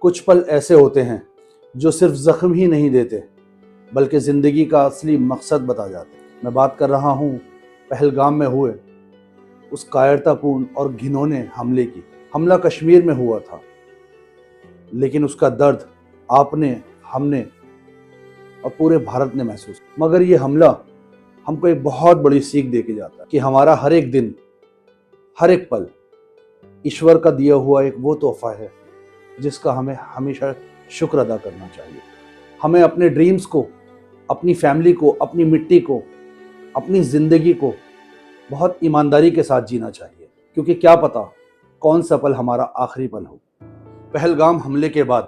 कुछ पल ऐसे होते हैं जो सिर्फ जख्म ही नहीं देते बल्कि ज़िंदगी का असली मकसद बता जाते हैं। मैं बात कर रहा हूँ पहलगाम में हुए उस कायरतापूर्ण और घिनौने हमले की। हमला कश्मीर में हुआ था, लेकिन उसका दर्द आपने, हमने और पूरे भारत ने महसूस। मगर ये हमला हमको एक बहुत बड़ी सीख दे के जाता है कि हमारा हर एक दिन, हर एक पल ईश्वर का दिया हुआ एक वो तोहफा है जिसका हमें हमेशा शुक्र अदा करना चाहिए। हमें अपने ड्रीम्स को, अपनी फैमिली को, अपनी मिट्टी को, अपनी ज़िंदगी को बहुत ईमानदारी के साथ जीना चाहिए, क्योंकि क्या पता कौन सा पल हमारा आखिरी पल हो। पहलगाम हमले के बाद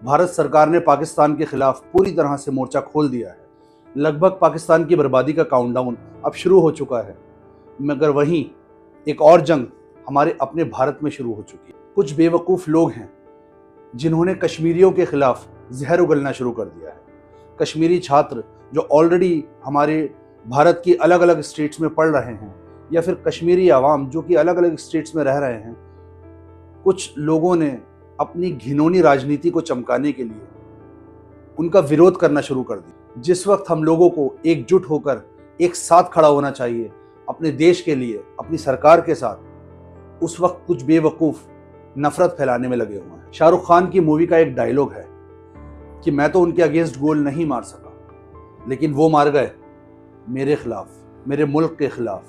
भारत सरकार ने पाकिस्तान के खिलाफ पूरी तरह से मोर्चा खोल दिया है। लगभग पाकिस्तान की बर्बादी का काउंटडाउन अब शुरू हो चुका है, मगर वहीं एक और जंग हमारे अपने भारत में शुरू हो चुकी है। कुछ बेवकूफ़ लोग हैं जिन्होंने कश्मीरियों के खिलाफ जहर उगलना शुरू कर दिया है। कश्मीरी छात्र जो ऑलरेडी हमारे भारत की अलग अलग स्टेट्स में पढ़ रहे हैं, या फिर कश्मीरी आवाम जो कि अलग अलग स्टेट्स में रह रहे हैं, कुछ लोगों ने अपनी घिनौनी राजनीति को चमकाने के लिए उनका विरोध करना शुरू कर दिया। जिस वक्त हम लोगों को एकजुट होकर एक साथ खड़ा होना चाहिए अपने देश के लिए, अपनी सरकार के साथ, उस वक्त कुछ बेवकूफ़ नफरत फैलाने में लगे हुए हैं। शाहरुख खान की मूवी का एक डायलॉग है कि मैं तो उनके अगेंस्ट गोल नहीं मार सका, लेकिन वो मार गए मेरे खिलाफ, मेरे मुल्क के खिलाफ,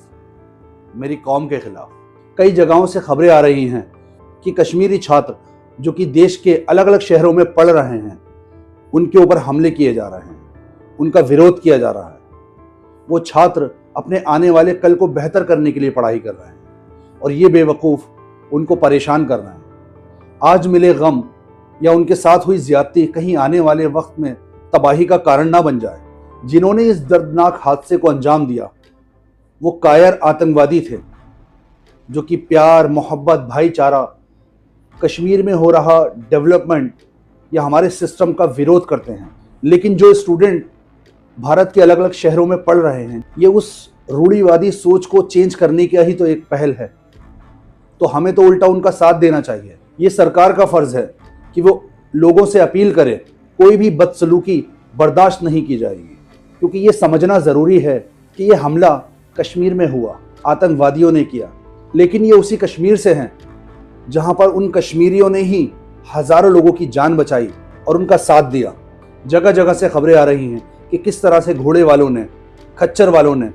मेरी कौम के खिलाफ। कई जगहों से खबरें आ रही हैं कि कश्मीरी छात्र जो कि देश के अलग अलग शहरों में पढ़ रहे हैं, उनके ऊपर हमले किए जा रहे हैं, उनका विरोध किया जा रहा है। वो छात्र अपने आने वाले कल को बेहतर करने के लिए पढ़ाई कर रहे हैं और ये बेवकूफ़ उनको परेशान कर रहे हैं। आज मिले गम या उनके साथ हुई ज्यादती कहीं आने वाले वक्त में तबाही का कारण ना बन जाए। जिन्होंने इस दर्दनाक हादसे को अंजाम दिया वो कायर आतंकवादी थे जो कि प्यार, मोहब्बत, भाईचारा, कश्मीर में हो रहा डेवलपमेंट या हमारे सिस्टम का विरोध करते हैं। लेकिन जो स्टूडेंट भारत के अलग अलग शहरों में पढ़ रहे हैं, ये उस रूढ़िवादी सोच को चेंज करने की ही तो एक पहल है। तो हमें तो उल्टा उनका साथ देना चाहिए। ये सरकार का फ़र्ज़ है कि वो लोगों से अपील करे, कोई भी बदसलूकी बर्दाश्त नहीं की जाएगी, क्योंकि ये समझना ज़रूरी है कि ये हमला कश्मीर में हुआ, आतंकवादियों ने किया, लेकिन ये उसी कश्मीर से हैं जहाँ पर उन कश्मीरियों ने ही हज़ारों लोगों की जान बचाई और उनका साथ दिया। जगह जगह से खबरें आ रही हैं कि किस तरह से घोड़े वालों ने, खच्चर वालों ने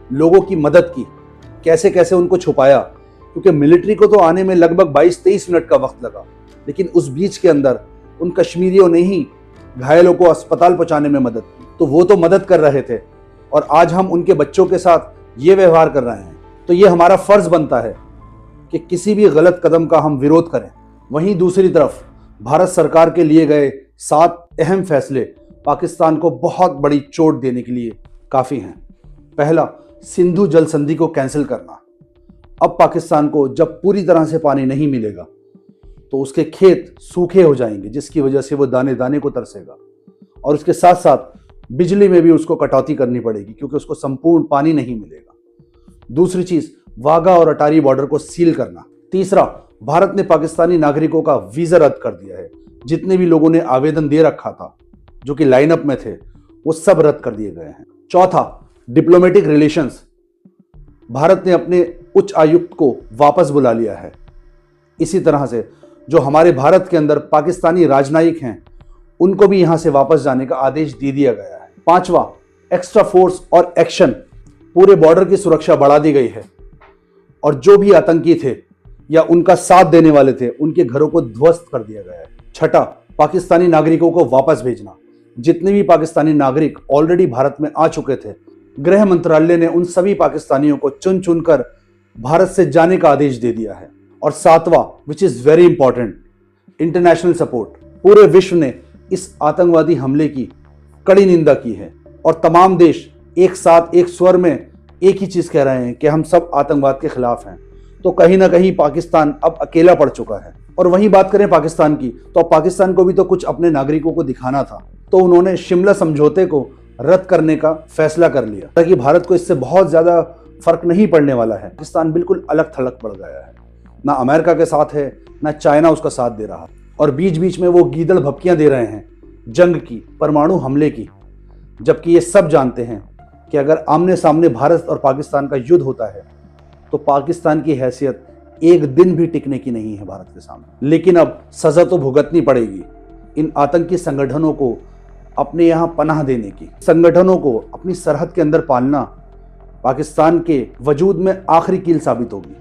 लोगों की मदद की, कैसे कैसे उनको छुपाया, क्योंकि मिलिट्री को तो आने में लगभग 22-23 मिनट का वक्त लगा, लेकिन उस बीच के अंदर उन कश्मीरियों ने ही घायलों को अस्पताल पहुंचाने में मदद की। तो वो तो मदद कर रहे थे और आज हम उनके बच्चों के साथ ये व्यवहार कर रहे हैं। तो ये हमारा फ़र्ज़ बनता है कि किसी भी गलत कदम का हम विरोध करें। वहीं दूसरी तरफ भारत सरकार के लिए गए 7 अहम फैसले पाकिस्तान को बहुत बड़ी चोट देने के लिए काफ़ी हैं। पहला, सिंधु जल संधि को कैंसिल करना। अब पाकिस्तान को जब पूरी तरह से पानी नहीं मिलेगा तो उसके खेत सूखे हो जाएंगे, जिसकी वजह से वो दाने दाने को तरसेगा, और उसके साथ साथ बिजली में भी उसको कटौती करनी पड़ेगी क्योंकि उसको संपूर्ण पानी नहीं मिलेगा। दूसरी चीज़, वाघा और अटारी बॉर्डर को सील करना। तीसरा, भारत ने पाकिस्तानी नागरिकों का वीज़ा रद्द कर दिया है। जितने भी लोगों ने आवेदन दे रखा था, जो कि लाइनअप में थे, वो सब रद्द कर दिए गए हैं। चौथा, डिप्लोमेटिक रिलेशंस। भारत ने अपने उच्च आयुक्त को वापस बुला लिया है। इसी तरह से जो हमारे भारत के अंदर पाकिस्तानी राजनयिक हैं, उनको भी यहाँ से वापस जाने का आदेश दे दिया गया है। पांचवा, एक्स्ट्रा फोर्स और एक्शन। पूरे बॉर्डर की सुरक्षा बढ़ा दी गई है और जो भी आतंकी थे या उनका साथ देने वाले थे, उनके घरों को ध्वस्त कर दिया गया है। छठा, पाकिस्तानी नागरिकों को वापस भेजना। जितने भी पाकिस्तानी नागरिक ऑलरेडी भारत में आ चुके थे, गृह मंत्रालय ने उन सभी पाकिस्तानियों को चुन चुनकर भारत से जाने का आदेश दे दिया है। और सातवां, which is very important, international support. पूरे विश्व ने इस आतंकवादी हमले की कड़ी निंदा की है और तमाम देश एक साथ, एक स्वर में एक ही चीज़ कह रहे हैं कि हम सब आतंकवाद के खिलाफ हैं। तो कहीं ना कहीं पाकिस्तान अब अकेला पड़ चुका है। और वहीं बात करें पाकिस्तान की, तो अब पाकिस्तान को भी तो कुछ अपने नागरिकों को दिखाना था, तो उन्होंने शिमला समझौते को रद्द करने का फैसला कर लिया, ताकि भारत को इससे बहुत ज़्यादा फर्क नहीं पड़ने वाला है। पाकिस्तान बिल्कुल अलग थलग पड़ गया है, ना अमेरिका के साथ है, ना चाइना उसका साथ दे रहा। और बीच बीच में वो गीदड़ भपकियां दे रहे हैं जंग की, परमाणु हमले की, जबकि ये सब जानते हैं कि अगर आमने सामने भारत और पाकिस्तान का युद्ध होता है तो पाकिस्तान की हैसियत एक दिन भी टिकने की नहीं है भारत के सामने। लेकिन अब सजा तो भुगतनी पड़ेगी इन आतंकी संगठनों को अपने यहाँ पनाह देने की। संगठनों को अपनी सरहद के अंदर पालना पाकिस्तान के वजूद में आखिरी कील साबित होगी।